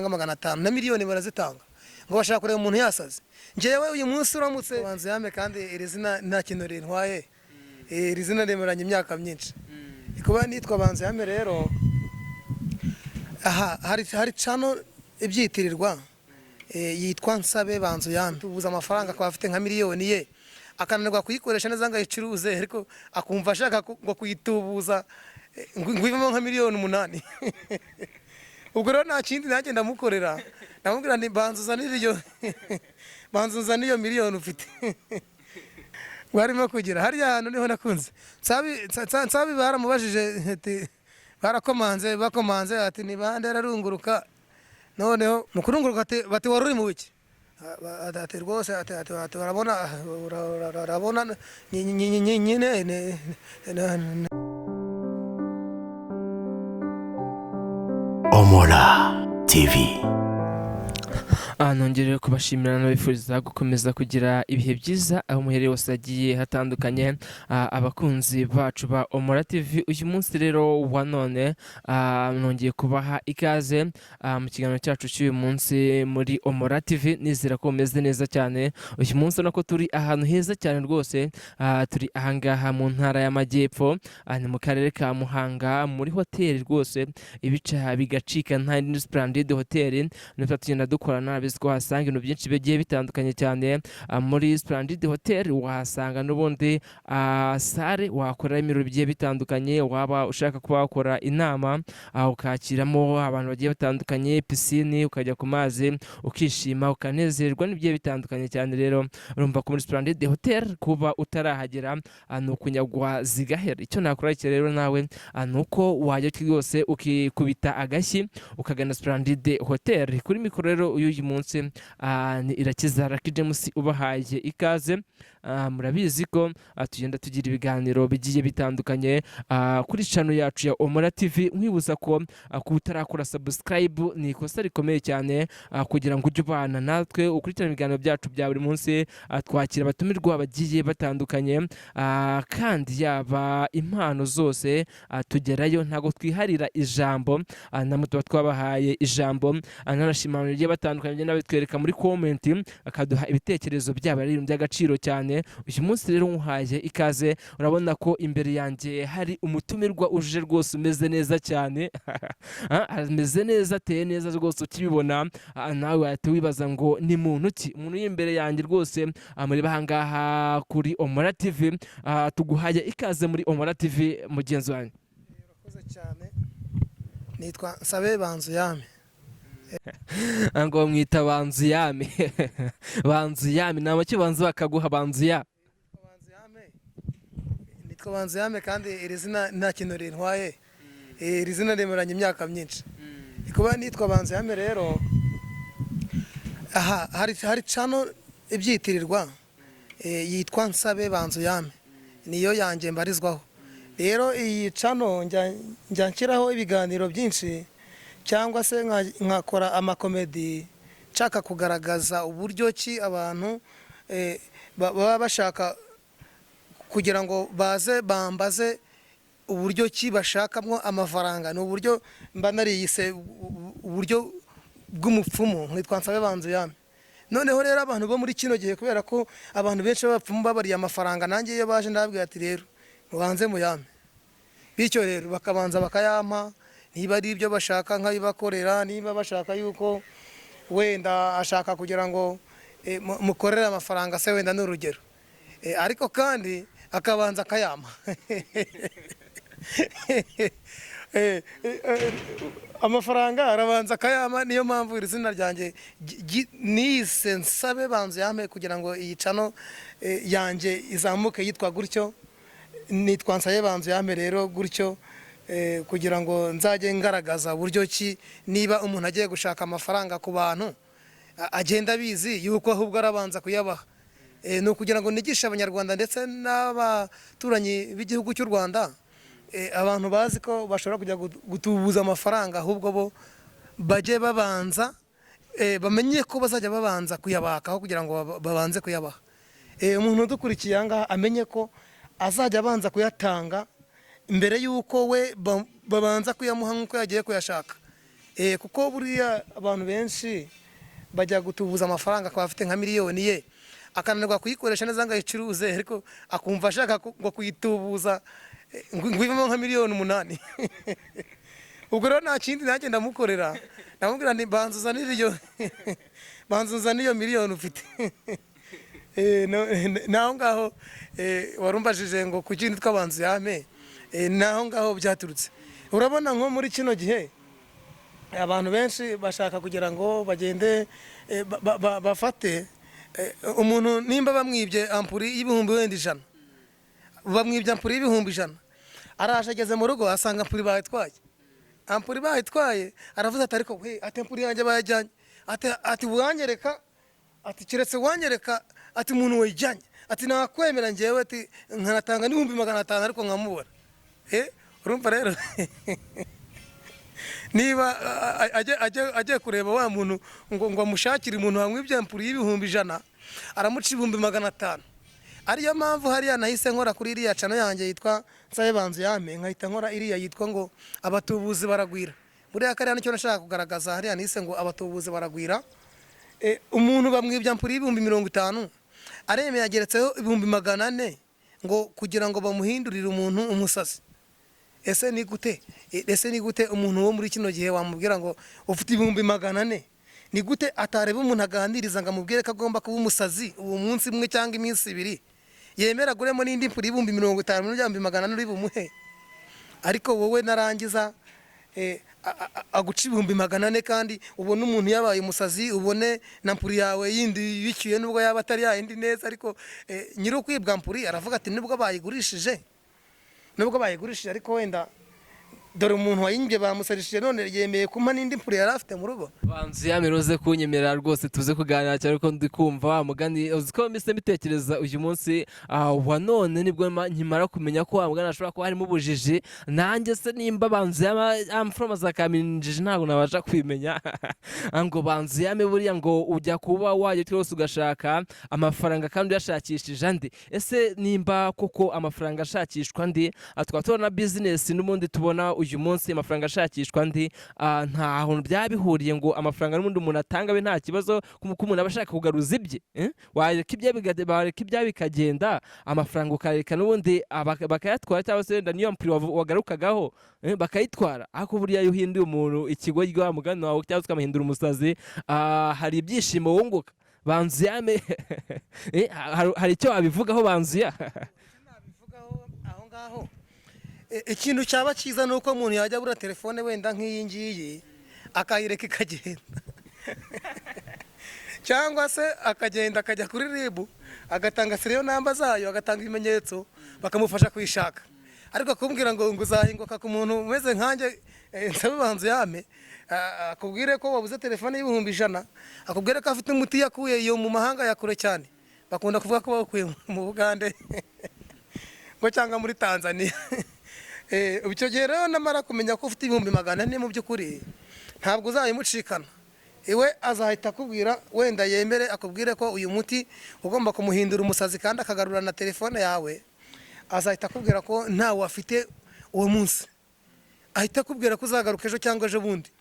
magana 500 na miliyoni barazitanga ngo bashaka kureba umuntu yasaze. Njewe uyu munsi uramutse banze yame kandi iri zina nta kintu rintwaye, iri zina remeranye imyaka myinshi. Kuba nitwa banze yame rero hari cano ibyitirirwa yitwa Nsabe banzu yame, tubuza amafaranga kwa afite nka miliyoni ye akananirwa kuyikoresha neza ngo ayicuruze, ariko akumva ashaka ngo kuyitubuza ngo ivemo nka miliyoni 8. Ubwo rero nta kindi nanjye ndamukorera, ndamubwira nti banzuzanira iyo miliyoni ufite. Barimo kugira hariya hantu niho nakunze Nsabi baramubajije ati bakomanze ati ni bande ararunguruka, noneho mukurunguruka bati wari uri mu biki, ati rwose ati urabona nyine Omora TV. Nongerera kubashimira n'abifuriza gukomeza kugira ibihe byiza aho muhereye hose agiye hatandukanye, abakunzi bacu ba Omora TV. Uyu munsi rero wa none nongeye kubaha ikaze mu kiganiro cyacu cy'uyu munsi muri Omora TV. Nizera ko meze neza cyane uyu munsi, nako turi ahantu heza cyane rwose. Turi ahangaha mu ntara y'Amajyepfo, ni mu karere ka Muhanga muri hoteli rwose ibica bigacika nta Splendid Hotel. Niba tugenda dukorana biziko hasanga ibintu byinshi bigiye bitandukanye cyane. Muri Splendid Hotel wahasanga n'ubundi sare wakorera ibirori bigiye bitandukanye, waba ushaka kuba wakora inama ukakiramo abantu bagiye batandukanye, piscine ukajya ku mazi ukishima ukanezerwa n'ibigiye bitandukanye cyane. Rero urumva ko muri Splendid Hotel kuba utarahagera ni ukunyagwa zigahera. Icyo nakora rero nawe nuko wajya rwose ukikubita agashyi ukagana Splendid Hotel. Kuri mikoro rero uyu munsi ni Irakiza Lucky James ubahaye ikaze. Murabizi ko tugenda tugira ibiganiro bigiye bitandukanye kuri channel yacu ya Omora TV. Nkwibuza ko kutarakora subscribe ni ikosa rikomeye cyane, kugira ngo ujye ubana natwe ukurikirane ibiganiro byacu bya buri munsi. Twakira abatumirwa bagiye batandukanye, kandi yaba impano zose tugerayo ntago twiharira ijambo, namwe tuba twabahaye ijambo. Nanashimana bigiye batandukanye n'abitwereka muri comment akaduha ibitekerezo byabo ari ibintu by'agaciro cyane. Uyu munsi rero nkuhaye ikaze. Urabona ko imbere yanjye hari umutumirwa uje rwose umeze neza cyane. Ameze neza, ateye neza rwose, ukibibona nawe wahita wibaza ngo ni muntu ki. Umuntu imbere yanjye rwose muri bahangaha kuri Omora TV. Tuguhaye ikaze muri Omora TV mugenzi wanjye. Urakoze cyane. Nitwa Nsabe banzu yame. Ngo mwita banzu yame. Banzu yame nama cyo banzu bakaguha banzu ya. Nitwa banzu yame kandi iri zina nta kintu rintwaye, iri zina remeranye imyaka myinshi. Kuba nitwa banzu yame rero hari cano ibyitirirwa yitwa Nsabe banzu yame, niyo yanjye mbarizwaho. Rero iyi cano njya nshyiraho ibiganiro byinshi, cyangwa se nkakora amakomedi nshaka kugaragaza uburyo ki abantu baba bashaka kugira ngo baze bambaze uburyo ki bashakamo amafaranga. Ni uburyo mba nariyise uburyo bw'umupfumu, nkitwa Nsabe banzu yame. Noneho rero abantu bo muri kino gihe, kubera ko abantu benshi b'abapfumu babariye amafaranga, nanjye iyo baje ndababwira ati rero mubanze muyame. Bityo rero bakabanza bakayampa, niba ari ibyo bashaka nkabibakorera, niba bashaka yuko wenda ashaka kugira ngo mukorere amafaranga se wenda n'urugero, ariko kandi akabanza akayama. Amafaranga arabanza akayama. Niyo mpamvu iri zina ryanjye nise Nsabe banzu yame, kugira ngo iyi cano yanjye izamuke yitwa gutyo. Nitwa Nsabe banzu yame rero gutyo, kugira ngo nzajye ngaragaza uburyo ki niba umuntu agiye gushaka amafaranga ku bantu agenda bizi yuko ahubwo arabanza kuyabaha. Ni ukugira ngo nigishe abanyarwanda ndetse n'abaturanyi b'igihugu cy'u Rwanda, abantu bazi ko bashobora kujya gutubuza amafaranga, ahubwo bo bajye babanza bamenye ko bazajya babanza kuyabakaho kugira ngo babanze kuyabaha. Umuntu udukurikiye ahangaha amenye ko azajya abanza kuyatanga mbere yuko we babanza kuyamuha nk'uko yagiye kuyashaka. kuko buriya abantu benshi bajya gutubuza amafaranga akaba afite nka miliyoni ye akananirwa kuyikoresha neza ngo ayicuruze ariko akumva ashaka ngo kuyitubuza ngo ivemo nka miliyoni 8. ubwo rero nta kindi nanjye ndamukorera ndamubwira nti banzuzana iyo miliyoni ufite. naho ngaho warumbajije ngo ku kintu twabanzu yame naho ngaho byaturutse. Urabona nko muri kino gihe abantu benshi bashaka kugira ngo bagende bafate umuntu nimba bamwibye ampuri y'ibihumbi wenda 100, bamwibye ampuri y'ibihumbi 100, araje ageze mu rugo asanga ampuri bayitwaye, aravuze ati ariko ati ampuri yanjye bayajyanye, ati wanyereka, ati kiretse wanyereka, ati umuntu wayijyanye, ati nakwemera njyewe, ati nkanatanga n'ibihumbi 500 ariko nkamubura. Urumva rero niba ajye kureba wa muntu ngo amushakire umuntu wamwibye ampuri y'ibihumbi 100 aramuca ibihumbi 500. ariyo mpamvu hariya nahise nkora kuri iriya cano yanjye yitwa Nsabe Banzu Yame, nkahita nkora iriya yitwa ngo abatubuzi baragwira. Buriya kariya nicyo nashaka kugaragaza hariya, nise ngo abatubuzi baragwira. Umuntu bamwibye ampuri y'ibihumbi 50 aremeye ageretseho ibihumbi 400 ngo kugira ngo bamuhindurire umuntu umusazi. Ese ni gute umuntu wo muri kino gihe wamubwira ngo ufite ibihumbi 400? Ni gute atareba umuntu aganiriza ngo amubwire ko agomba kuba umusazi uwo munsi umwe cyangwa iminsi 2, yemera guremo n'indi mpuri y'ibihumbi 50 n'ibihumbi 400 uri bumuhe, ariko wowe narangiza aguca ibihumbi 400 kandi ubone umuntu yabaye umusazi, ubone na mpuri yawe yindi yicyuye nubwo yaba atari yindi neza, ariko nyiri ukwibwa mpuri aravuga ati nubwo bayigurishije ariko wenda dore umuntu wayimbye bamusarishije none yemeye kumpa n'indi mpuri yari afite mu rugo. Banzu Yame roze kunyemerera rwose tuze kuganira cyane ko ndi kumva wa mugani uziko mise mbitekereza uyu munsi wa none nibwo nkimara kumenya ko wa mugani ashobora kuba harimo ubujiji. Nanjye se nimba Banzu Yame amfroma zakaminjije ntabwo nabasha kwimenya ngo Banzu Yame buriya ngo ujya kuba waje twose ugashaka amafaranga kandi yashakishije andi. Ese nimba koko amafaranga ashakishwa ndi atwatora na business n'umundi tubona uyu munsi amafaranga ashakishwa ndi nta hantu byabihuriye ngo amafaranga n'umuntu umuntu atanga be nta kibazo kuko umuntu abashaka kugaruza ibye wareka ibya bikagenda amafaranga ukareka n'ubundi bakayatwara cyangwa se wenda niyo mpuri wagarukagaho bakayitwara. Ariko buriya iyo uhinduye umuntu ikigo rya mugani wawe cyangwa ukamuhindura umusazi hari ibyishimo wunguka. Banzu Yame hari icyo wabivugaho Banzu ya nabivugaho aho ngaho. Ikintu cyaba cyiza nuko umuntu yajya bura telefone wenda nk'iyi ngiyi akayireka ikagenda cyangwa se akagenda akajya kuri RIB agatanga seriyo namba zayo, agatanga ibimenyetso bakamufasha kuyishaka. Ariko kumbwira ngo uzahinguka ku muntu umeze nkanjye Nsabe Banzu Yame akubwire ko wabuze telefone y'ibihumbi 100, akubwire ko afite umuti yakuye iyo mu mahanga ya kure cyane, bakunda kuvuga ko bakuye mu Bugande ngo cyangwa muri Tanzania. Icyo gihe rero namara kumenya ko ufite ibihumbi 400 mu by'ukuri ntabwo uzayimucikana. Iwe azahita akubwira wenda yemere akubwire ko uyu muti ugomba kumuhindura umusazi kandi akagarura na telefone yawe, azahita akubwira ko ntawe afite uwo munsi, ahita akubwira ko uzagaruka ejo cyangwa ejo bundi,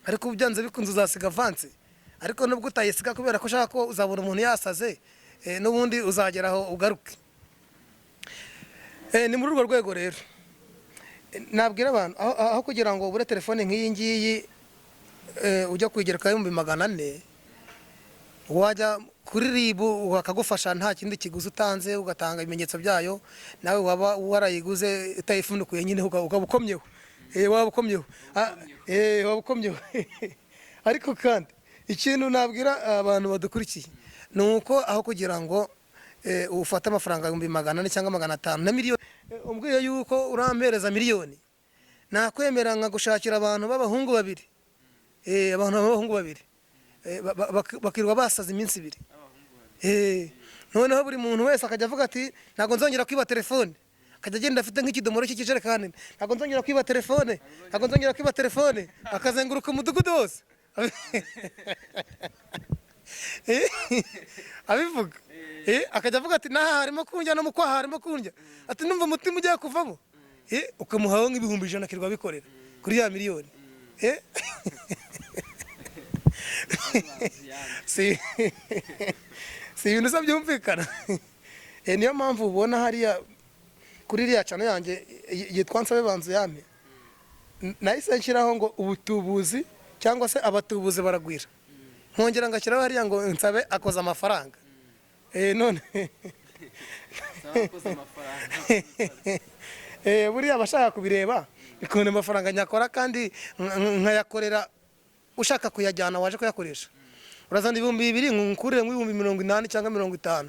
ariko byanze bikunze uzasiga avance. Ariko nubwo utayisiga kubera ko ushaka ko uzabona umuntu yasaze n'ubundi uzageraho ugaruke. Ni muri urwo rwego rero nabwira abantu aho kugira ngo ubure telefone nk'iyi ngiyi ujya kwigereka ibihumbi 400, wajya kuri RIB bakagufasha nta kindi kiguzi utanze, ugatanga ibimenyetso byayo, nawe waba warayiguze utayifundukuye nyine ukabukomyeho wabukomyeho ariko kandi ikintu nabwira abantu badukurikiye ni uko aho kugira ngo ufata amafaranga 400 cyangwa 500 na miliyoni, umbwiye yuko urampereza miliyoni, nakwemera nkagushakira abantu b'abahungu 2, abantu b'abahungu 2 bakirwa basaza iminsi 2. Noneho buri muntu wese akajya avuga ati ntago nzongera kwiba telefone, akajya agenda afite nk'ikidomoro cy'ikijerekani, ntago nzongera kwiba telefone, akazenguruka umudugudu wose abivuga. Akajya avuga ati naha harimo kunjya no mukwaha harimo kunjya, ati numva umutima ugiye kuvamo, ukamuhaho nk'ibihumbi 100 kirwa bikorera kuri ya miliyoni. si si ibintu se byumvikana. Niyo mpamvu ubona hariya kuri iriya cano yanjye yitwa Nsabe Banzu Yame, nahise nshyiraho ngo ubutubuzi cyangwa se abatubuzi baragwira, nkongera ngashyiraho hariya ngo Nsabe akoze amafaranga. None buriya abashaka kubireba ukuntu amafaranga nyakora kandi nkayakorera ushaka kuyajyana waje kuyakoresha, urazana 2,000 nkukurire mu 80 cyangwa 50,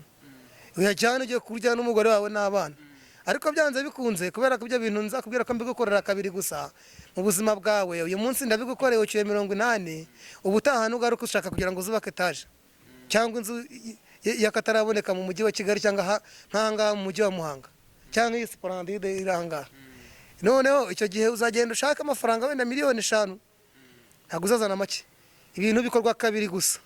uyajyana ugiye kurya n'umugore wawe n'abana. Ariko byanze bikunze kubera ko ibyo bintu nza kubwira ko mbigukorera kabiri gusa mu buzima bwawe. Uyu munsi ndabigukoreye uciye 80, ubutaha nugaruka ushaka kugira ngo uzubake etaje cyangwa inzu yakataraboneka mu mujyi wa Kigali cyangwa nkanga mu mujyi wa Muhanga cyangwa Esperandide iranga. Noneho icyo gihe uzagenda ushaka amafaranga wenda miliyoni 5, ntabwo uzazana make. Ibintu bikorwa kabiri gusa.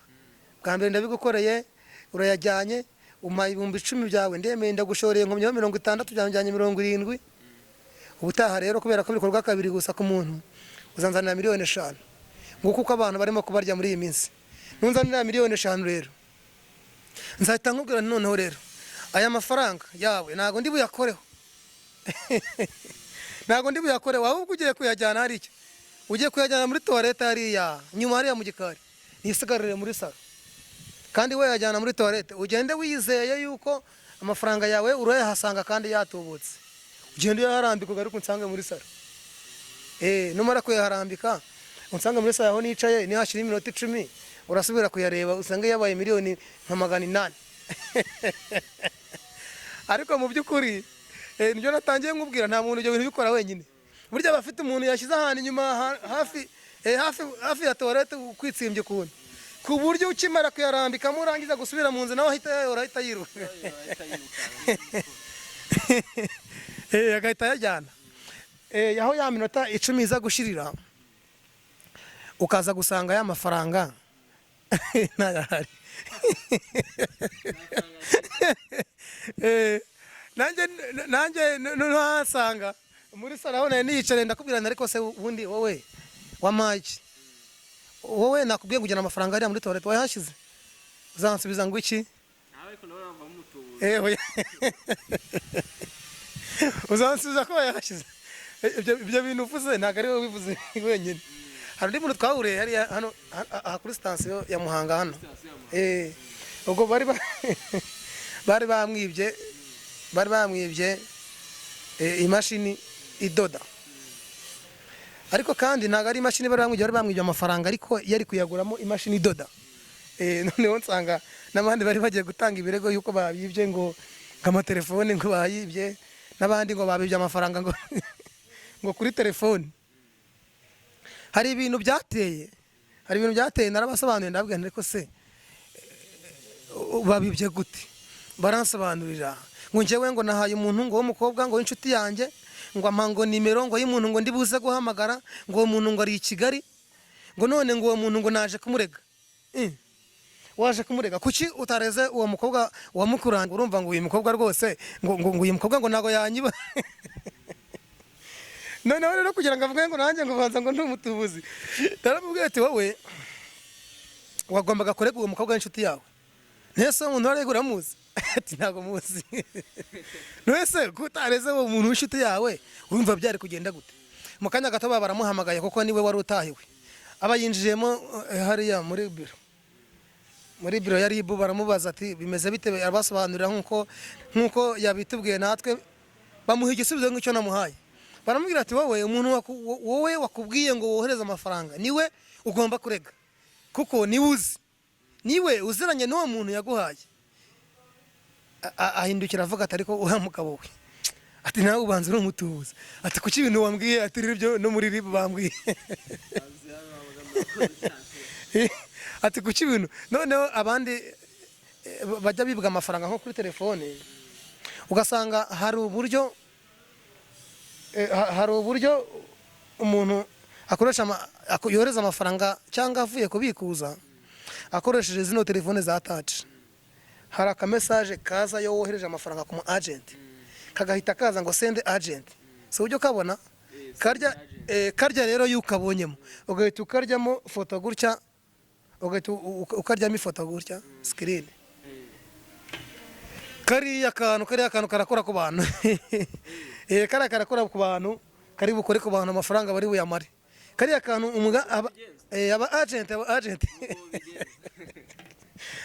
Bwa mbere ndabigukoreye urayajyanye, umaye 10,000 byawe, ndemeye ndagushoreye nkomyeho 60 byanjyanye 70. Ubutaha rero kubera ko bikorwa kabiri gusa ku muntu uzanzanira miliyoni 5. Nguko uko abantu barimo kubarya muri iyi minsi. Nunzanira miliyoni 5 rero, nzahita nkubwira noneho rero aya mafaranga yawe ntago ndi buyakoreho. Ntago ndi buyakoreho, ahubwo ugiye kuyajyana hari icyo ugiye kuyajyana muri toilette hariya nyuma hariya mu gikari, nisigarire muri salo. Kandi we yajyana muri toilette ugende wizeye yuko amafaranga yawe urayahasanga kandi yatubutse. Ugende yaharambika ugaruka unsange muri salo. Numara kuyaharambika unsange muri salo aho nicaye, ni hashira iminota 10 urasubira kuyareba usange yabaye miliyoni nka 800. Ariko mu by'ukuri nibyo natangiye nkubwira, nta muntu ibyo bintu bikora wenyine. Burya bafite umuntu yashyize ahantu inyuma hafi ya toilette kwitsimbye kuntu, ku buryo ukimara kuyarambika murangiza gusubira mu nzu nawe ahita yiruka. Agahita yajyana. Aho ya minota 10 iza gushirira ukaza gusanga ya mafaranga ntayahari. Nanjye ntasanga muri sala aho nayo niyicare ndakubwira ariko se ubundi wowe wamaye iki? Wowe nakubwiye kujyana amafaranga ari muri toilette wayahashize, uzansubiza ngo iki? Nawe ko nawe wamba mutubuze. Uzansubiza ko wayahashize. Ibyo bintu uvuze ntago ari wowe bivuze wenyine. Hari undi muntu twahuriye hari hano kuri station ya Muhanga hano. Ubwo bari bamwibye imashini idoda. Ariko kandi ntago ari imashini bari bamwibye amafaranga, ariko yari kuyaguramo imashini idoda. Noneho nsanga n'abandi bari bagiye gutanga ibirego yuko babibye ngo amatelefone ngo bayibye, n'abandi ngo babibye amafaranga ngo kuri telefone. Hari ibintu byateye narabasobanuye ndabwira ariko se babibye gute? Baransobanurira ngo njyewe ngo nahaye umuntu ngo w'umukobwa ngo inshuti yanjye ngo amango nimero ngo y'umuntu ngo ndibuze guhamagara ngo uwo muntu ngo ari i Kigali, ngo none ngo uwo muntu ngo naje kumurega. Waje kumurega kuki utareze uwo mukobwa wamukuranga? Urumva ngo uyu mukobwa rwose ngo uyu mukobwa ngo nago yanyiba. Noneho rero kugira ngo avuge ngo nanjye ngo banza ngo ndumutubuzi, ndaramubwiye ati wowe wagombaga kurega uwo mukobwa w'inshuti yawe. Nese umuntu aregura muzi? Ati ntago muzi. Nese kutareze uwo muntu w'inshuti yawe urumva byari kugenda gute? Mu kanya gato baramuhamagaye kuko niwe wari utahiwe. Aba yinjijemo hariya muri biro yari ibu, baramubaza ati bimeze bite, abasobanurira nkuko yabitubwiye, natwe bamuha igisubizo nk'icyo namuhaye. Baramubwira ati wowe umuntu wowe wakubwiye ngo wohereze amafaranga niwe ugomba kurega, kuko niwe uziranye n'uwo muntu yaguhaye. Ahindukira avuga ati ariko uhamugabo we, ati nawe ubanza uri umutubuzi, ati kuki ibintu wambwiye ati ribyo no muri ribu bambwiye. Ati kuki ibintu noneho abandi bajya bibuga amafaranga nko kuri telefone, ugasanga hari uburyo umuntu akoresha yohereza amafaranga cyangwa avuye kubikuza akoresheje zino telefone za touch. Hari akamesaje kaza yo wohereje amafaranga ku mu agent kagahita kaza ngo send agent, so ujyo kabona karya rero yukabonyemo ugahita ukaryamo foto gutya ugahita ukaryamo ifoto gutya screen. Kariya kantu karakora ku bantu. Kariya karakora ku bantu, kari bukore ku bantu amafaranga bari buyamare. Kariya kantu aba agent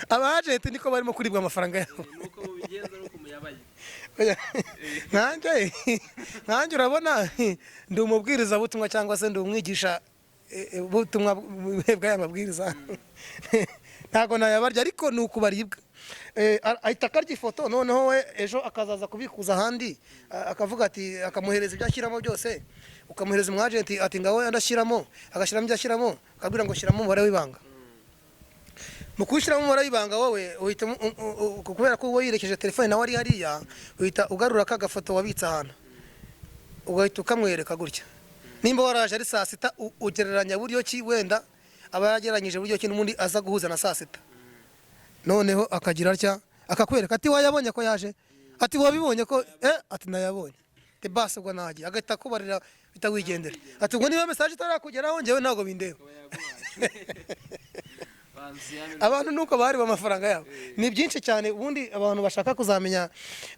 aba agent niko barimo kuribwa amafaranga yabo. nuko mubigenza nuko muyabaye. Nkanjye urabona ndi umubwiriza butumwa cyangwa se ndi umwigisha butumwa bw'aya mabwiriza. Ntago nayabarya ariko ni ukubaribwa. Ahita akarya ifoto noneho we ejo akazaza kubikuza ahandi akavuga ati akamuhereza ibyo ashyiramo byose, ukamuhereza umwagenti ati ngaho andashyiramo, agashyiramo ibyo ashyiramo, akabwira ngo shyiramo umubare w'ibanga. Mu kwishyiramo umubare w'ibanga wowe uhita kubera ko wowe yirekeje telefone nawe ari hariya, uhita ugarura ka gafoto wabitse ahantu ugahita ukamwereka gutya. Nimba waraje ari saa sita ugereranya buryo ki wenda aba yageranyije buryo ki n'ubundi aza guhuza na saa sita, noneho akagira atya akakwereka ati wayabonye ko yaje, ati wabibonye ko ati nayabonye, te basi ubwo nagiye agahita kubarira bita wigendera, ati ubwo niba message itarakugeraho njyewe ntago bindeba. Abantu nuko bari bamafaranga yabo ni byinshi cyane. Ubundi abantu bashaka kuzamenya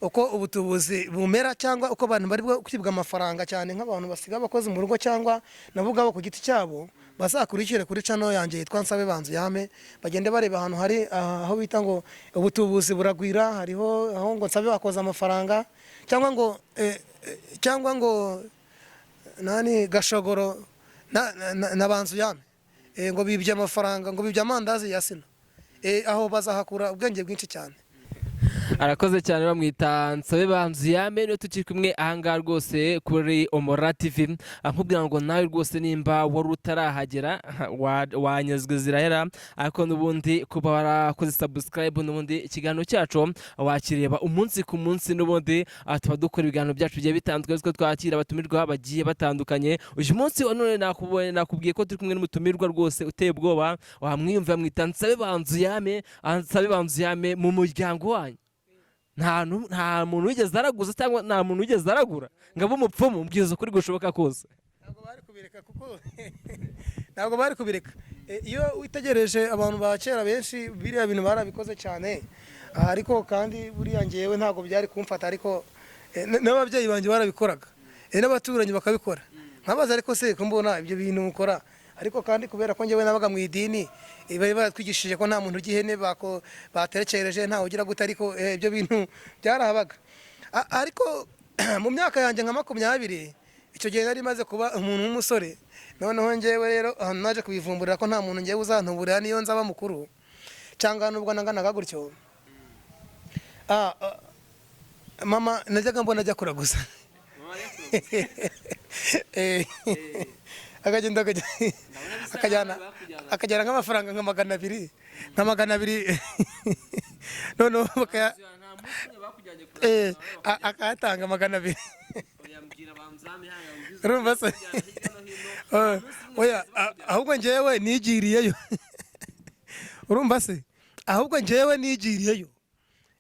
uko ubutubuzi bumera cyangwa uko abantu bari kwibwa amafaranga cyane nk'abantu basiga abakozi mu rugo cyangwa nabo ubwabo ku giti cyabo, bazakurikire kuri channel yanjye yitwa Nsabe Banzu Yame, bagende bareba ahantu hari aho bita ngo ubutubuzi buragwira, hariho aho ngo Nsabe wakoza amafaranga cyangwa ngo nani Gashogoro na Banzu Yame ngo bibye amafaranga, ngo bibye amandazi ya Sina. Aho bazahakura ubwenge bwinshi cyane. Arakoze cyane bamwita Nsabe Banzu Yame, niyo tukiri kumwe ahangaha rwose kuri Omora TV. Nkubwira ngo nawe rwose nimba wari utarahagera wanyazwe zirahera, ariko n'ubundi kuba warakoze subscribe n'ubundi ikiganiro cyacu wakireba umunsi ku munsi, n'ubundi tuba dukora ibiganiro byacu bigiye bitandukanye, twe twakira abatumirwa bagiye batandukanye. Uyu munsi wa none nakubwiye ko turi kumwe n'umutumirwa rwose uteye ubwoba, wamwiyumva mwita Nsabe Banzu Yame. Nsabe Banzu Yame mu muryango wanyu nta muntu wigeze araguza cyangwa nta muntu wigeze aragura ngabo umupfumu mbwiza ukuri gushoboka kose. Ntabwo bari kubireka kuko ntabwo bari kubireka. Iyo witegereje abantu ba kera benshi biriya bintu barabikoze cyane, ariko kandi buriya ngewe ntabwo byari kumfata, ariko n'ababyeyi banjye barabikoraga, n'abaturanyi bakabikora. Nkabaza ariko se ko mbona ibyo bintu mukora, ariko kandi kubera ko ngewe nabaga mu idini bari baratwigishije ko nta muntu ugihene baterekereje ntawe ugira gute, ariko ibyo bintu byarahabaga. Ariko mu myaka yanjye nka 20 icyo gihe nari maze kuba umuntu w'umusore, noneho ngewe rero ahantu naje kubivumburira ko nta muntu ngewe uzantuburira niyo nzaba mukuru cyangwa nubwo nanganaga gutyo. Mama najyaga mbona ajya kuraguza akagenda akajyana nk'amafaranga nka 200 noneho akayatanga 200. Urumva se? Oya, ahubwo ngewe nigiriyeyo. Urumva se? Ahubwo ngewe nigiriyeyo.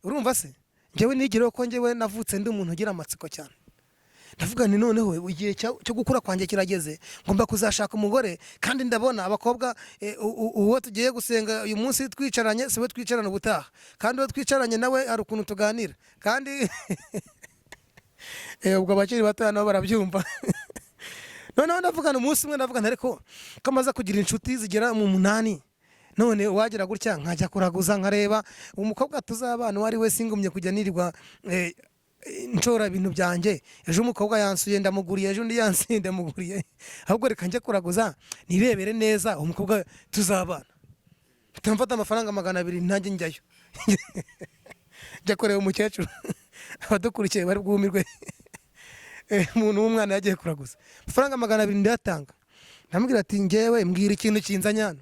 Urumva se? Ngewe nigiriyeyo ko ngewe navutse ndi umuntu ugira amatsiko cyane. Ndavuga ni noneho igihe cyo gukura kwanjye kirageze, ngomba kuzashaka umugore, kandi ndabona abakobwa uwo tugiye gusenga uyu munsi twicaranye siwe twicarana ubutaha, kandi uwo twicaranye nawe hari ukuntu tuganira, kandi ubwo abakiri bato nabo barabyumva. Noneho ndavugana umunsi umwe, ndavugana ariko kamaze kugira inshuti zigera mu 8, none wagira gutya nkajya kuraguza nkareba umukobwa tuzabana wari we singumye kujya nirirwa nshora ibintu byanjye. Ejo umukobwa yansuye ndamuguriye, ejo undi yansuye ndamuguriye, ahubwo reka njye kuraguza nirebere neza umukobwa tuzabana. Mfata amafaranga 200 ntange njyayo njya kureba umukecuru abadukurikiye bari bwumirwe. Umuntu w'umwana yagiye kuraguza amafaranga 200 ndayatanga, ndamubwira ati ngewe mbwira ikintu kinzanyana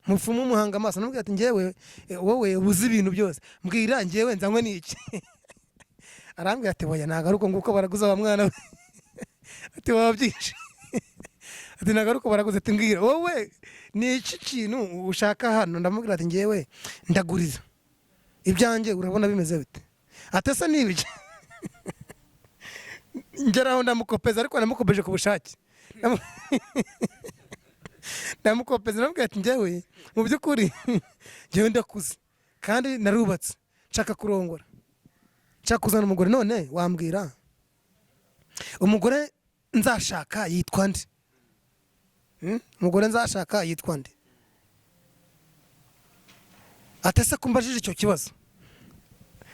mupfumu umuhanga amaso, ndamubwira ati ngewe wowe ubuzi ibintu byose, mbwira ngewe nzanywe n'iki. Arambwira ati boya nagaruko nguko baraguza wa mwana we. Ati wabyishe. Ati nagaruko baraguza, ati mbwira wowe ni iki kintu ushaka hano. Ndamubwira ati ngewe ndaguriza ibyanjye, urabona bimeze bite? Atese nibije. Ngeraho ndamukopeza, ariko namukopeje ku bushake. ndamukopeza namubwira ati njyewe mu by'ukuri njyewe ndakuze kandi narubatse nshaka kurongora nshaka kuzana umugore none wambwira umugore nzashaka yitwa nde umugore nzashaka yitwa nde atese kumbajije icyo kibazo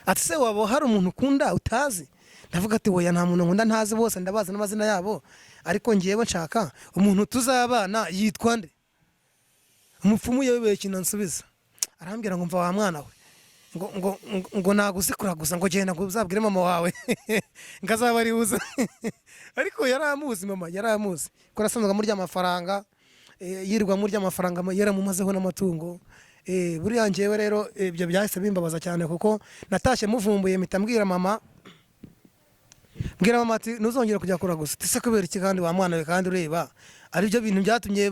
atese waba hari umuntu ukunda utazi ndavuga ati woya nta muntu nkunda ntazi bose ndabazi n'amazina yabo ariko ngiyewe nshaka umuntu tuzabana yitwa nde umupfumu yabibeye ikintu nsubiza arambwira ngo mva wa mwana we ngo naguze kuraguza ngo genda ngo uzabwire mama wawe ngazaba ari uza ariko yaramuzi mama yaramuzi ko arasanzwe murya amafaranga yirirwa murya amafaranga yaramumazeho n'amatungo buriya njyewe rero ibyo byahise bimbabaza cyane kuko natashye muvumbuye mpita mbwira mama ati ntuzongere kujya kuraguza ese kubera iki kandi wa mwana we kandi ureba ari byo bintu byatumye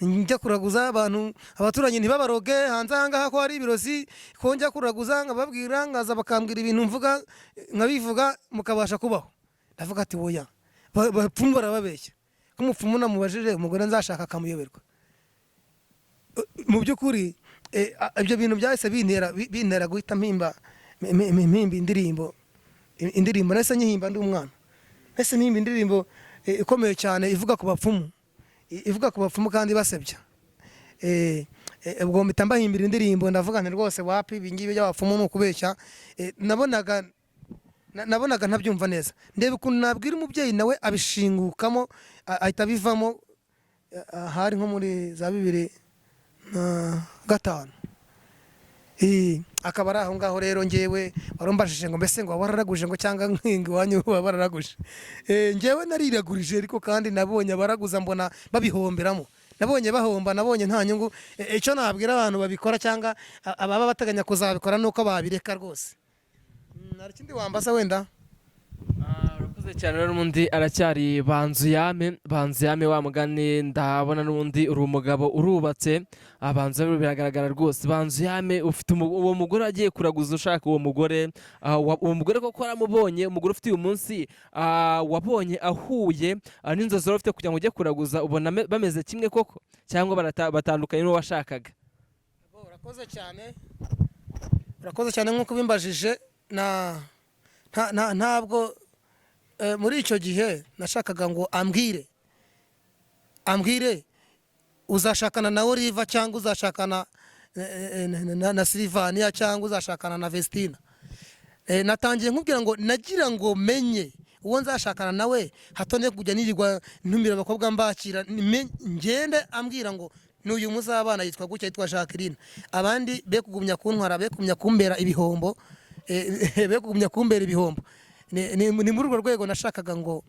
njya kuraguza abantu abaturanyi ntibabaroge hanze aha ngaha ko hari ibirozi ko njya kuraguza nkababwira ngaza bakambwira ibintu mvuga nkabivuga mukabasha kubaho ndavuga ati woya bapfumu barababeshya ko umupfumu namubajije umugore nzashaka akamuyoberwa mu by'ukuri ibyo bintu byahise bintera guhita mpimba indirimbo nahise nyihimba ndi umwana nahise mpimba indirimbo ikomeye cyane ivuga ku bapfumu kandi basebya ubwo mpita mbahimbira indirimbo ndavuga nti rwose wapi ibingibi by'abapfumu ni ukubeshya nabonaga ntabyumva neza ndeba ukuntu nabwira umubyeyi nawe abishingukamo ahita abivamo hari nko muri za 2005 akaba ari aho ngaho rero ngewe warumbajije ngo mbese ngo wararaguje ngo cyangwa nkingi wanyu bararaguje ngewe nariragurije ariko kandi nabonye abaraguza mbona babihomberamo nabonye bahomba nabonye nta nyungu icyo nabwira abantu babikora cyangwa ababa bateganya kuzabikora nuko babireka rwose hari ikindi wambaza wenda urakoze cyane rero n'undi aracyari Banzuyame wa mugani ndabona n'undi uri umugabo urubatse Banzuyame biragaragara rwose Banzuyame ufite uwo mugore agiye kuraguza ushaka uwo mugore koko aramubonye umugore ufite uyu munsi wabonye ahuye n'inzozi wari ufite kugira ngo ujye kuraguza ubona bameze kimwe koko cyangwa batandukanye n'uwo washakaga urakoze cyane nk'uko bimbajije ntabwo muri icyo gihe nashakaga ngo ambwire uzashakana na Oliva cyangwa uzashakana na Silvania cyangwa uzashakana na Vestina natangiye nkubwira ngo nagira ngo menye uwo nzashakana nawe hatone kujya nirirwa ntumira abakobwa mbakira ngende ambwira ngo n'uyu muzabana yitwa gutya yitwa Jacqueline abandi be kugumya kuntwara be kugumya kumbera ibihombo ni muri urwo rwego nashakaga ngo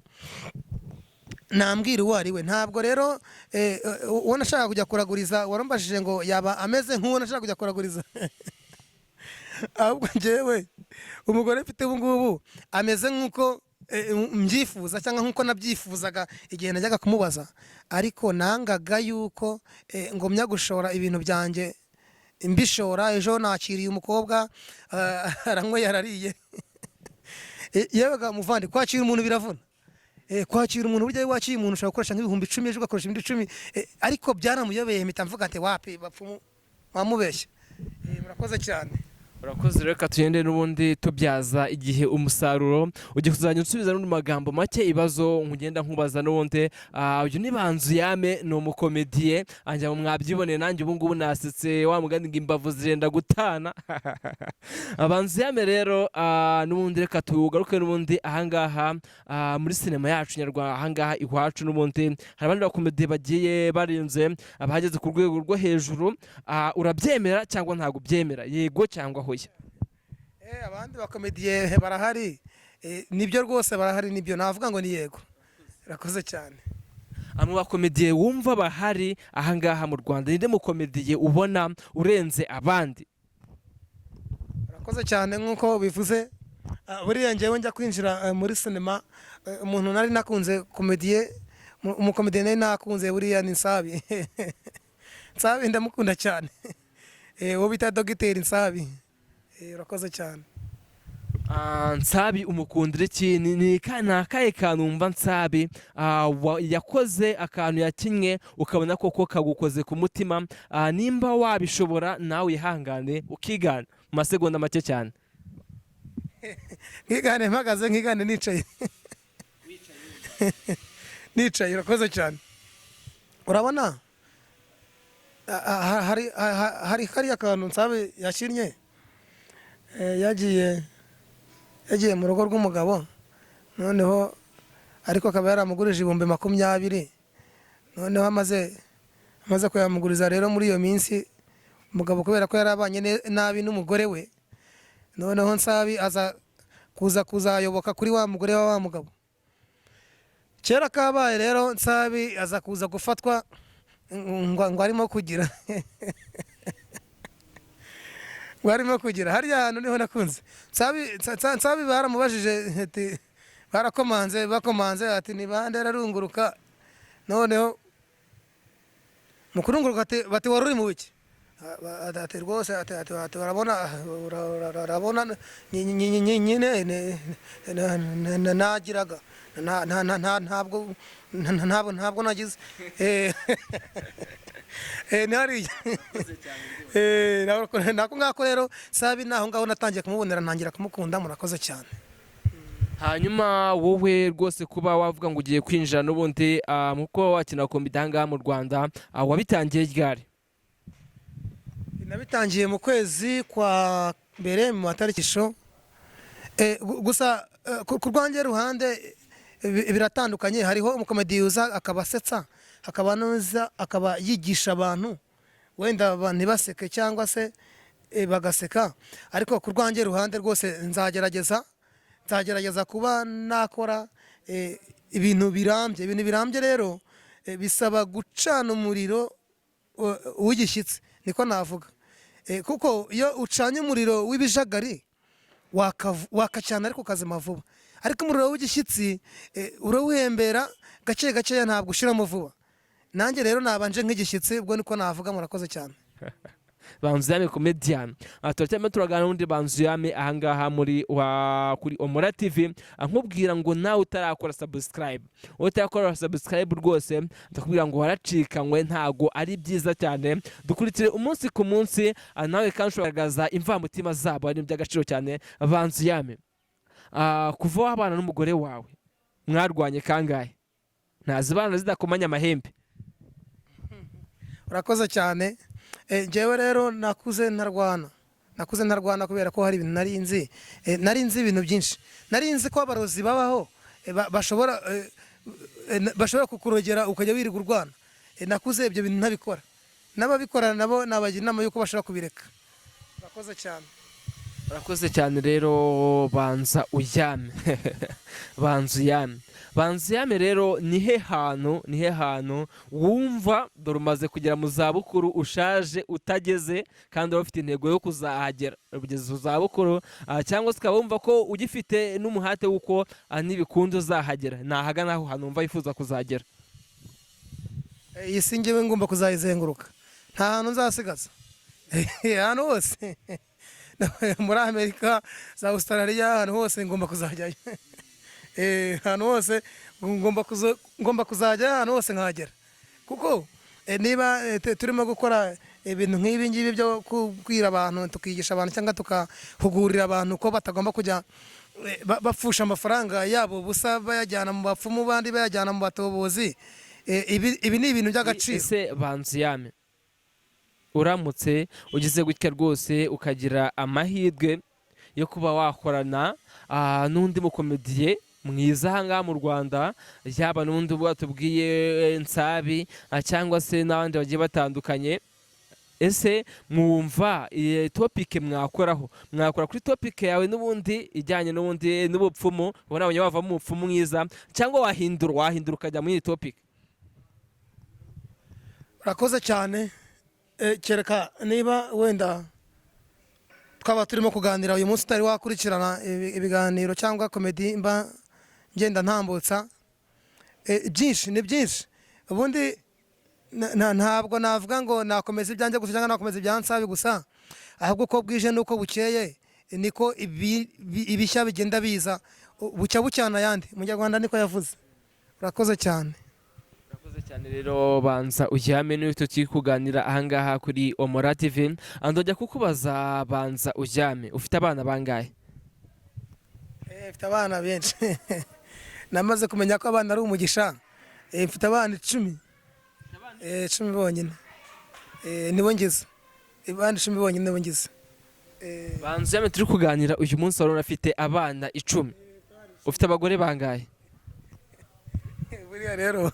nambwira uwo ari we ntabwo rero uwo nashaka kujya kuraguriza warumbajije ngo yaba ameze nk'uwo nashaka kujya kuraguriza ahubwo njyewe umugore mfite ubu ngubu ameze nk'uko mbyifuza cyangwa nk'uko nabyifuzaga igihe najyaga kumubaza ariko nangaga yuko ngomya gushora ibintu byanjye mbishora ejo nakiriye umukobwa aranywe yarariye yewe muvandi kwakira umuntu biravuna kwakira umuntu burya wakiye umuntu ushobora gukoresha nk'ibihumbi 10 ejo ugakoresha ibindi 10 ariko byaramuyobeye mpita mvuga ati wapi bapfumu wamubeshya murakoze cyane urakoze reka tugende n'ubundi tubyaza igihe umusaruro ugiye kuzajya unsubiza n'undi magambo make ibibazo nkugenda nkubaza n'ubundi uyu ni Banzuyame ni umukomediye anjya mu mwabyiboneye nanjye ubu ngubu nasetse wa mugani ngo imbavu zirenda gutana Banzuyame rero n'ubundi reka tugaruke n'ubundi ahangaha muri sinema yacu nyarwanda ahangaha iwacu n'ubundi hari abandi bakomediye bagiye barinze abahageze ku rwego rwo hejuru urabyemera cyangwa ntabwo ubyemera yego cyangwa abandi bakomediye barahari nibyo rwose barahari nibyo navuga ngo ni yego urakoze cyane mu bakomediye wumva bahari ahangaha mu Rwanda ninde mukomediye ubona urenze abandi urakoze cyane nk'uko bivuze buriya njyewe njya kwinjira muri sinema umuntu nari nakunze komediye umukomediye nari nakunze buriya ni Nsabi ndamukunda cyane uwo bita Dogiteri Nsabi urakoze cyane Nsabi umukundira iki? Ni akahe kantu wumva Nsabi yakoze akantu yakinnye ukabona koko kagukoze ku mutima, nimba wabishobora nawe wihangane ukigana mu masegonda make cyane. nkigane mpagaze, nkigane nicaye. Nicaye. Urakoze cyane. Urabona hari kariya kantu Nsabi yakinnye, yagiye mu rugo rw'umugabo, noneho ariko akaba yaramugurije 20,000. noneho amaze kuyamuguriza rero muri iyo minsi, umugabo kubera ko yarabanye nabi n'umugore we, noneho Nsabi aza kuzayoboka kuri wa mugore wa mugabo. Kera kabaye rero Nsabi aza kuza gufatwa ngo arimo kugira ngo arimo kugira harya hantu niho nakunze. Nsabi baramubajije ati, bakomanze ati ni bande ararunguruka, noneho mu kurunguruka bati wari uri mu biki? Ati rwose ati urabona nyine nagiraga ntabwo nagize nako ngako rero Nsabi naho ngaho natangiye kumubonera, ntangira kumukunda. Murakoze cyane. Hanyuma wowe rwose kuba wavuga ngo ugiye kwinjira n'ubundi muko wakina kombi danga mu Rwanda, wabitangiye ryari? Nabitangiye mu kwezi kwa mbere mu matarikisho, gusa ku rwanjye ruhande biratandukanye. Hariho umukomedi uza akabasetsa, akaba noza akaba yigisha abantu, wenda ntibaseke cyangwa se bagaseka, ariko ku rwanjye ruhande rwose nzagerageza kuba nakora ibintu birambye. Rero bisaba gucana umuriro w'igishyitsi, niko navuga, kuko iyo ucanye umuriro w'ibijagari wakacana ariko ukazima vuba, ariko umuriro w'igishyitsi urawuhembera gake gakeya, ntabwo ushiramo vuba. Nanjye rero nabanje nk'igishyitsi, ubwo niko navuga. Murakoze cyane. Banzuyame comedian, turacyarimo turaganira n'undi Banzuyame ahangaha kuri Omora TV. Nkubwira ngo nawe utarakora subscribe rwose ndakubwira ngo waracikanywe, ntago ari byiza cyane. Dukurikire umunsi ku munsi, nawe kandi ushobora imvamutima zabo, ari iby'agaciro cyane. Banzuyame, kuva wabana n'umugore wawe mwarwanye kangahe? Ntazibana zidakomanya amahembe. Urakoze cyane. Njyewe rero nakuze ntarwana kubera ko hari ibintu nari nzi ibintu byinshi. Nari nzi ko abarozi babaho, bashobora kukurogera ukajya wirirwa urwana. Nakuze ibyo bintu ntabikora, n'ababikora nabo nabagira inama y'uko bashobora kubireka. Urakoze cyane. Urakoze cyane rero Banzuyame rero nihe hantu wumva dore umaze kugera mu zabukuru, ushaje utageze kandi waba ufite intego yo kuzahagera ugeze mu zabukuru, cyangwa se ukaba wumva ko ugifite n'umuhate w'uko n'ibikundi uzahagera, nahagana aho hantu wumva wifuza kuzagera? Iyi si njyewe ngomba kuzayizenguruka, nta hantu nzasigaza. Ahantu hose muri Amerika, za Australia, ahantu hose ngomba kuzajyayo. Ahantu hose ngomba kuzajya, ahantu hose nkagera, kuko niba turimo gukora ibintu nk'ibi ngibi byo kubwira abantu, tukigisha abantu cyangwa tukahugurira abantu ko batagomba kujya bapfusha amafaranga yabo busa bayajyana mu bapfumu, bandi bayajyana mu batobozi, ibi ni ibintu by'agaciro. Ese Banzuyame, uramutse ugize gutya rwose ukagira amahirwe yo kuba wakorana n'undi mukomediye mwiza ahangaha mu Rwanda, yaba n'undi batubwiye Nsabi cyangwa se n'abandi bagiye batandukanye, ese mwumva topike mwakora kuri topike yawe n'ubundi ijyanye n'ubupfumu, ubona abanye bavamo umupfumu mwiza, cyangwa wahindura ukajya muri iyi topike? Urakoze cyane. Kereka niba wenda twaba turimo kuganira uyu munsi utari wakurikirana ibiganiro cyangwa komedi mba ngenda ntambutsa, ni byinshi. Ubundi ntabwo navuga ngo nakomeza ibyanjye gusa cyangwa nakomeza ibya Nsabi gusa, ahubwo uko bwije n'uko bukeye niko ibishya bigenda biza bucya bucyana ayandi. Umunyarwanda niko yavuze. Urakoze cyane. Urakoze cyane rero banza ujyame niyo tukiri kuganira ahangaha kuri Omora TV. Ndajya kukubaza banza ujyame, ufite abana bangahe? Mfite abana benshi. Namaze kumenya ko abana ari umugisha. Mfite abana 10. 10 bonyine. Nibo ngize. Abana 10 bonyine nibo ngize. Banza ujyame turi kuganira uyu munsi wari unafite abana 10. Ufite abagore bangahe? Buriya rero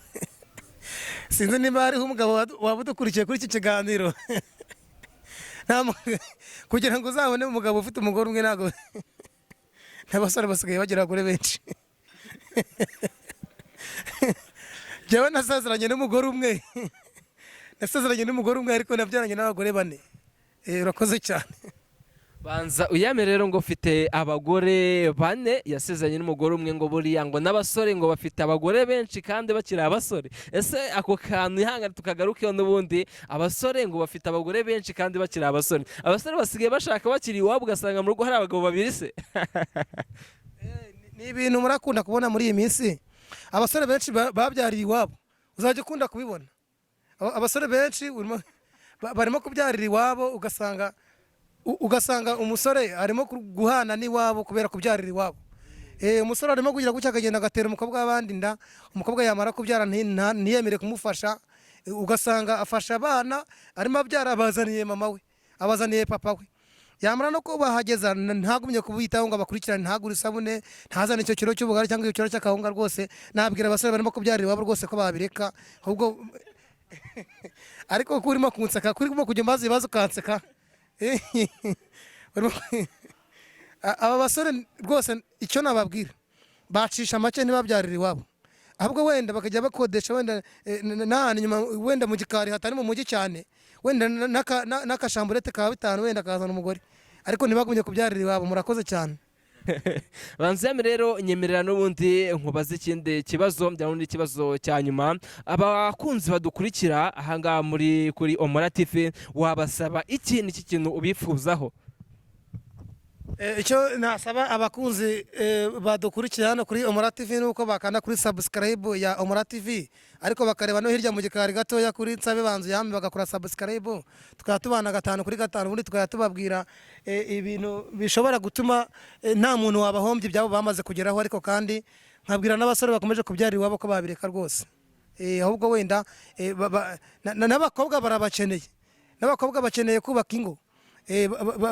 sinzi niba hariho umugabo waba udukurikiye kuri iki kiganiro kugira ngo uzabone umugabo ufite umugore umwe ntabwo n'abasore basigaye bagira abagore benshi. Njyewe nasezeranye n'umugore umwe ariko nabyaranye n'abagore 4. Urakoze cyane. Banza uyame rero ngo ufite abagore 4, yasezeranye n'umugore umwe, ngo buriya ngo n'abasore ngo bafite abagore benshi kandi bakiri abasore. Ese ako kantu ihangane tukagarukeho n'ubundi, abasore ngo bafite abagore benshi kandi bakiri abasore. Abasore basigaye bashaka bakiri iwabo ugasanga mu rugo hari abagabo 2 se. Ni ibintu murakunda kubona muri iyi minsi. Abasore benshi babyariye iwabo. Uzajya ukunda kubibona. Abasore benshi barimo kubyarira iwabo ugasanga umusore arimo guhana n'iwabo kubera kubyarira iwabo. Umusore arimo kugira gutya akagenda agatera umukobwa w'abandi inda, umukobwa yamara kubyara ntiyemere kumufasha, ugasanga afasha abana arimo abyara abazaniye mama we, abazaniye papa we. Yamara no kubahageza ntagumye kubitaho ngo abakurikirane, ntagure isabune, ntazane icyo kiro cy'ubugari cyangwa icyo kiro cy'akahunga. Rwose nabwira abasore barimo kubyarira iwabo rwose ko babireka, ahubwo ariko kurimo kunseka, kurimo kujya mbaza ibibazo ukanseka. Aba basore rwose icyo nababwira, bacisha make ntibabyarira iwabo, ahubwo wenda bakajya bakodesha wenda n'ahantu inyuma, wenda mu gikari hatari mu mujyi cyane, wenda n'akashamburete ka 5 wenda kazana umugore, ariko ntibagumye kubyarira iwabo. Murakoze cyane. Banzame rero nyemerera n'ubundi nkubaze ikindi kibazo, byaba ikibazo cya nyuma. Abakunzi badukurikira ahangaha kuri Omora TV, wabasaba iki kintu ubifuzaho? Icyo nasaba abakunzi badukurikira hano kuri Omora TV nuko bakanda kuri subscribe ya Omora TV, ariko bakareba no hirya mu gikari gatoya kuri Nsabe Banzu Yame bagakora subscribe, tukaba tubana 5 kuri 5, ubundi tukaba tubabwira ibintu bishobora gutuma nta muntu wabahombye ibyabo bamaze kugeraho, ariko kandi nkabwira n'abasore bakomeje kubyarira iwabo ko babireka rwose. Ahubwo wenda n'abakobwa barabakeneye, n'abakobwa bakeneye kubaka ingo,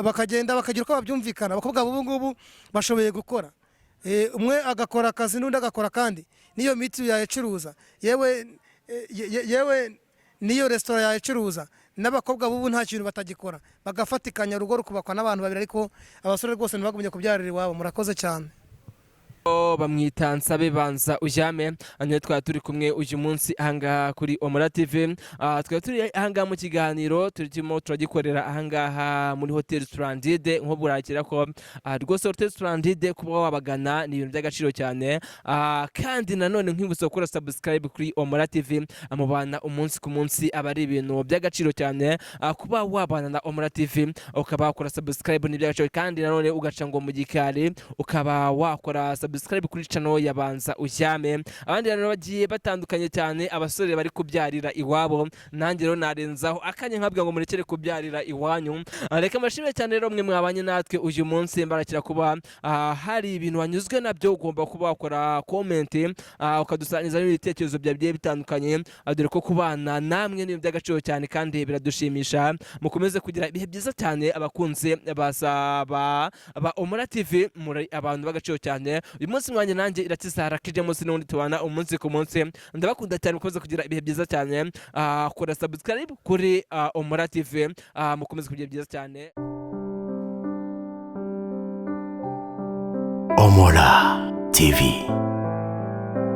bakagenda bakagira uko babyumvikana. Abakobwa ubu ngubu bashoboye gukora, umwe agakora akazi n'undi agakora kandi niyo miti yayicuruza, yewe niyo restaurant yayicuruza. N'abakobwa ubu nta kintu batagikora, bagafatikanya urugo rukubakwa n'abantu 2, ariko abasore rwose ntibagumye kubyarira iwabo. Murakoze cyane. Bamwita Nsabe Banza Ujyame, anye twari turi kumwe uyu munsi ahangaha kuri Omora TV. Twari turi ahangaha mu kiganiro turimo turagikorera ahangaha muri Hotel Splendide, nko burakira ko rwose Hotel Splendide kuba wabagana ni ibintu by'agaciro cyane. Kandi nanone nkibutse gukora subscribe kuri Omora TV, amubana umunsi ku munsi aba ari ibintu by'agaciro cyane. Kuba wabana na Omora TV ukaba wakora subscribe ni by'agaciro, kandi nanone ugaca ngo mu gikari ukaba wakora subscribe kuri channel ya Banza Ujyame. Abandi rero bagiye batandukanye cyane, abasore bari kubyarira iwabo, nanjye rero narenzaho akanya nkabwa ngo murekere kubyarira iwanyu. Reka mashimire cyane rero mwe mwabanye natwe uyu munsi, mbarakira kuba hari ibintu wanyuzwe nabyo, ugomba kuba wakora comment ukadusangiza n'ibitekerezo byagiye bitandukanye, dore ko kubana namwe ni by'agaciro cyane kandi biradushimisha. Mukomeze kugira ibihe byiza cyane abakunzi ba Omora TV, muri abantu b'agaciro cyane. Uyu munsi mwanya nanjye iratizara kije munsi n'undi tubana umunsi ku munsi. Ndabakunda cyane, mukomeze kugira ibihe byiza cyane. Kora subscribe kuri Omora TV, mukomeze kugira byiza cyane. Omora TV.